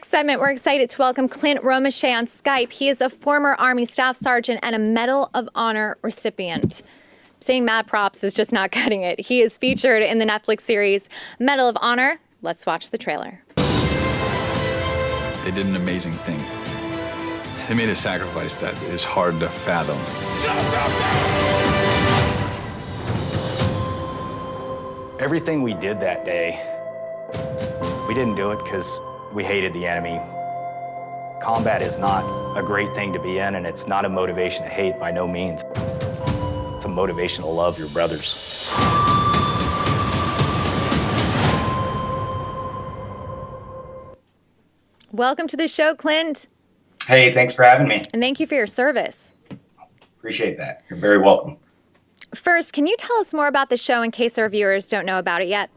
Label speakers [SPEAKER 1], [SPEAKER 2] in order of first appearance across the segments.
[SPEAKER 1] next segment, we're excited to welcome Clint Romesha on Skype. He is a former Army Staff Sergeant and a Medal of Honor recipient. Saying mad props is just not cutting it. He is featured in the Netflix series Medal of Honor. Let's watch the trailer.
[SPEAKER 2] They did an amazing thing. They made a sacrifice that is hard to fathom.
[SPEAKER 3] Everything we did that day, we didn't do it because we hated the enemy. Combat is not a great thing to be in, and it's not a motivation to hate by no means. It's a motivation to love your brothers.
[SPEAKER 1] Welcome to the show, Clint.
[SPEAKER 4] Hey, thanks for having me.
[SPEAKER 1] And thank you for your service.
[SPEAKER 4] Appreciate that. You're very welcome.
[SPEAKER 1] First, can you tell us more about the show in case our viewers don't know about it yet?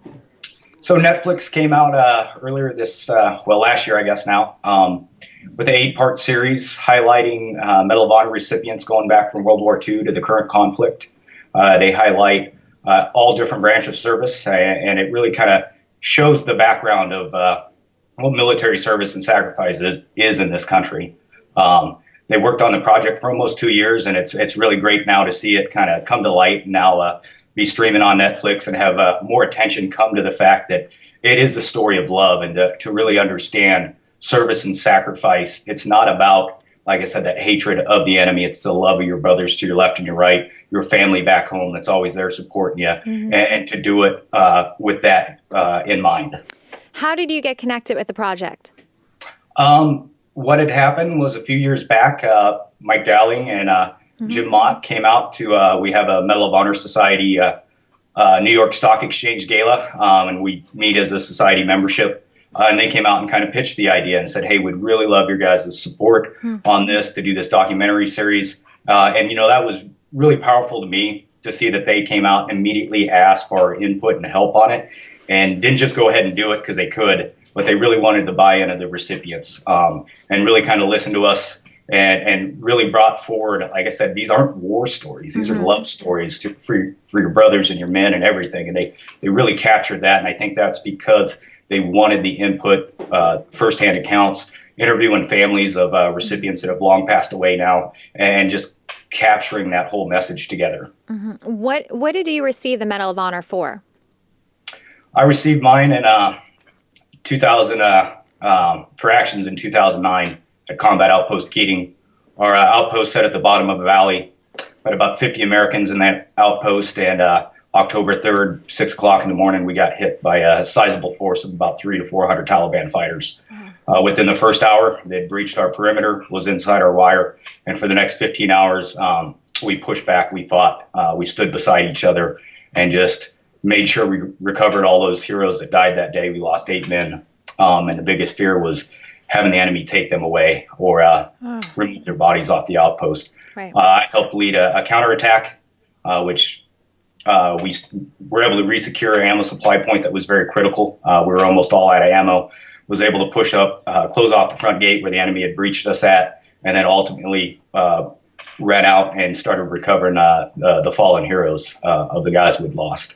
[SPEAKER 4] So Netflix came out earlier last year, I guess now, with an 8-part series highlighting Medal of Honor recipients going back from World War II to the current conflict. They highlight all different branches of service, and it really kind of shows the background of what military service and sacrifice is in this country. They worked on the project for almost 2 years, and it's really great now to see it kind of come to light and now be streaming on Netflix and have more attention come to the fact that it is a story of love, and to really understand service and sacrifice. It's not about, like I said, that hatred of the enemy. It's the love of your brothers to your left and your right, your family back home that's always there supporting you, and to do it with that in mind.
[SPEAKER 1] How did you get connected with the project?
[SPEAKER 4] What had happened was a few years back, Mike Dowling and Jim Mott came out to, we have a Medal of Honor Society New York Stock Exchange Gala, and we meet as a society membership. And they came out and kind of pitched the idea and said, hey, we'd really love your guys' support on this, to do this documentary series. And, you know, that was really powerful to me to see that they came out and immediately asked for our input and help on it, and didn't just go ahead and do it because they could, but they really wanted the buy-in of the recipients, and really kind of listened to us and really brought forward, like I said, these aren't war stories. These are love stories for your brothers and your men and everything. And they really captured that. And I think that's because they wanted the input, firsthand accounts, interviewing families of recipients that have long passed away now, and just capturing that whole message together.
[SPEAKER 1] What did you receive the Medal of Honor for?
[SPEAKER 4] I received mine in 2000 for actions in 2009 at Combat Outpost Keating. Our outpost set at the bottom of a valley. Had about 50 Americans in that outpost, and October 3rd, 6 o'clock in the morning, we got hit by a sizable force of about 300 to 400 Taliban fighters. Within the first hour, they'd breached our perimeter, was inside our wire, and for the next 15 hours, we pushed back, we fought, we stood beside each other, and just made sure we recovered all those heroes that died that day. We lost 8 men, and the biggest fear was having the enemy take them away or remove their bodies off the outpost.
[SPEAKER 1] Right.
[SPEAKER 4] I helped lead a counterattack, which we were able to resecure an ammo supply point that was very critical. We were almost all out of ammo. Was able to push up, close off the front gate where the enemy had breached us at, and then ultimately ran out and started recovering the fallen heroes of the guys we'd lost.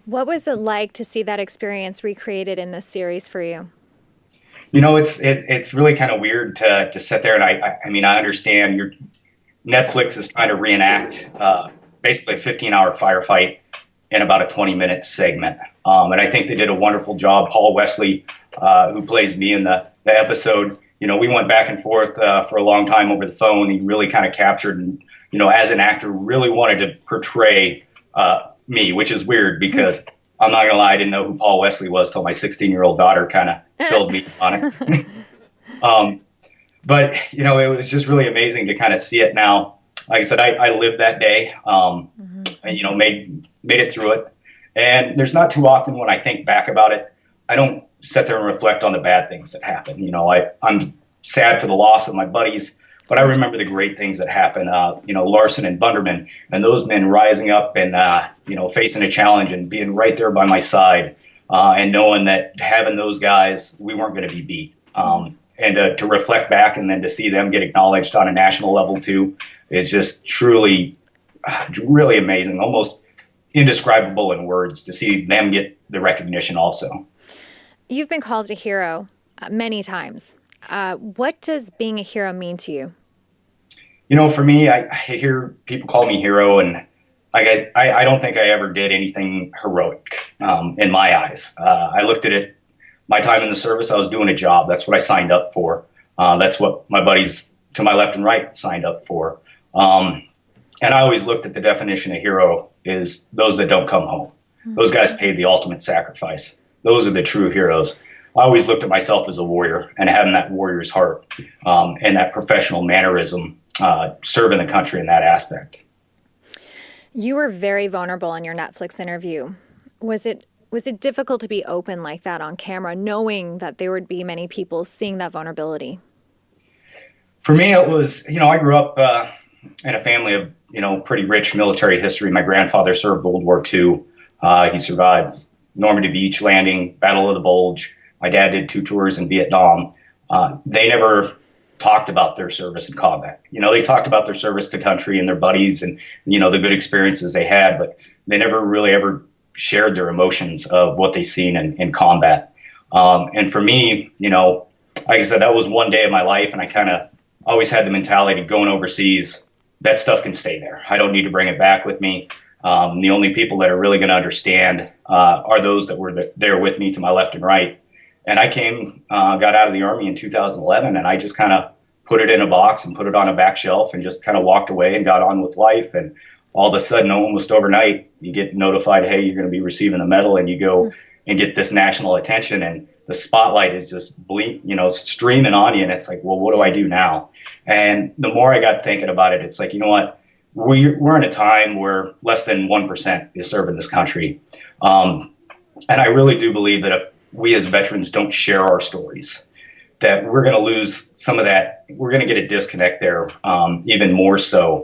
[SPEAKER 1] What was it like to see that experience recreated in this series for you?
[SPEAKER 4] You know, it's really kind of weird to sit there, and I mean, I understand Netflix is trying to reenact basically a 15-hour firefight in about a 20-minute segment. And I think they did a wonderful job. Paul Wesley, who plays me in the episode, you know, we went back and forth for a long time over the phone. He really kind of captured, and, you know, as an actor, really wanted to portray me, which is weird because I'm not going to lie, I didn't know who Paul Wesley was till my 16-year-old daughter kind of filled me on it. But, you know, it was just really amazing to kind of see it now. Like I said, I lived that day, and, you know, made it through it. And there's not too often when I think back about it, I don't sit there and reflect on the bad things that happened. You know, I'm sad for the loss of my buddies, but I remember the great things that happened. You know, Larson and Bunderman and those men rising up and, you know, facing a challenge and being right there by my side, and knowing that having those guys, we weren't going to be beat. And to reflect back and then to see them get acknowledged on a national level too is just truly, really amazing, almost indescribable in words to see them get the recognition also.
[SPEAKER 1] You've been called a hero. many times. What does being a hero mean to you?
[SPEAKER 4] For me, I hear people call me hero, and I don't think I ever did anything heroic in my eyes. I looked at it, my time in the service, I was doing a job. That's what I signed up for. That's what my buddies to my left and right signed up for. And I always looked at the definition of hero is those that don't come home. Those guys paid the ultimate sacrifice. Those are the true heroes. I always looked at myself as a warrior and having that warrior's heart and that professional mannerism, serving the country in that aspect.
[SPEAKER 1] You were very vulnerable in your Netflix interview. Was it difficult to be open like that on camera, knowing that there would be many people seeing that vulnerability?
[SPEAKER 4] For me, it was, I grew up in a family of, pretty rich military history. My grandfather served World War II. He survived Normandy Beach landing, Battle of the Bulge. My dad did 2 tours in Vietnam. They never talked about their service in combat. They talked about their service to country and their buddies and, the good experiences they had, but they never really ever shared their emotions of what they seen in combat. And for me, like I said, that was one day of my life, and I kind of always had the mentality going overseas, that stuff can stay there. I don't need to bring it back with me. The only people that are really going to understand are those that were there with me to my left and right. And I got out of the Army in 2011, and I just kind of put it in a box and put it on a back shelf and just kind of walked away and got on with life. And all of a sudden, almost overnight, you get notified, hey, you're going to be receiving a medal, and you go and get this national attention, and the spotlight is just streaming on you. And it's like, well, what do I do now? And the more I got thinking about it, it's like, you know what? We're in a time where less than 1% is serving this country. And I really do believe that if we as veterans don't share our stories, that we're going to lose some of that. We're going to get a disconnect there, even more so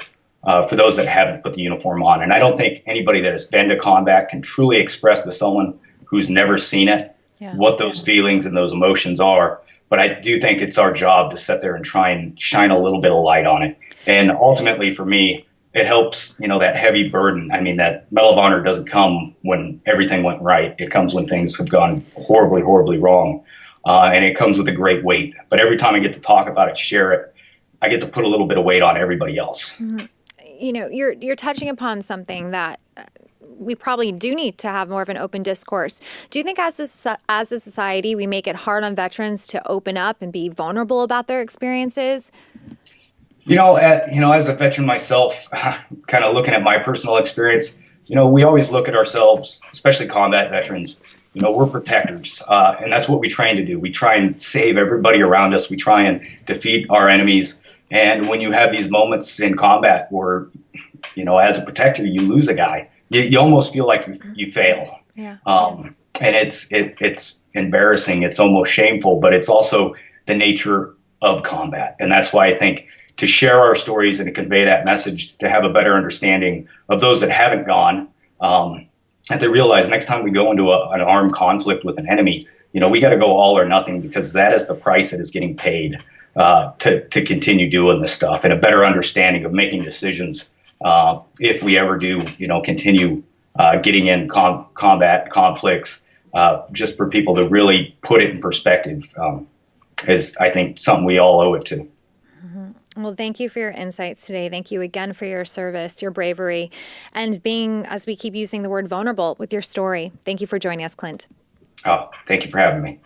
[SPEAKER 4] for those that haven't put the uniform on. And I don't think anybody that has been to combat can truly express to someone who's never seen it what those feelings and those emotions are. But I do think it's our job to sit there and try and shine a little bit of light on it. And ultimately, for me, it helps, that heavy burden. I mean, that Medal of Honor doesn't come when everything went right. It comes when things have gone horribly, horribly wrong. And it comes with a great weight. But every time I get to talk about it, share it, I get to put a little bit of weight on everybody else.
[SPEAKER 1] Mm-hmm. You're touching upon something that we probably do need to have more of an open discourse. Do you think as a society, we make it hard on veterans to open up and be vulnerable about their experiences?
[SPEAKER 4] As a veteran myself, kind of looking at my personal experience, we always look at ourselves, especially combat veterans, we're protectors. And that's what we train to do. We try and save everybody around us. We try and defeat our enemies. And when you have these moments in combat where, as a protector, you lose a guy, you almost feel like you fail.
[SPEAKER 1] Yeah.
[SPEAKER 4] And it's embarrassing. It's almost shameful, but it's also the nature of combat. And that's why I think to share our stories and to convey that message, to have a better understanding of those that haven't gone, and to realize next time we go into an armed conflict with an enemy, we got to go all or nothing, because that is the price that is getting paid to continue doing this stuff, and a better understanding of making decisions if we ever do, continue getting in combat conflicts, just for people to really put it in perspective is, I think, something we all owe it to.
[SPEAKER 1] Well, thank you for your insights today. Thank you again for your service, your bravery, and being, as we keep using the word, vulnerable with your story. Thank you for joining us, Clint.
[SPEAKER 4] Oh, thank you for having me.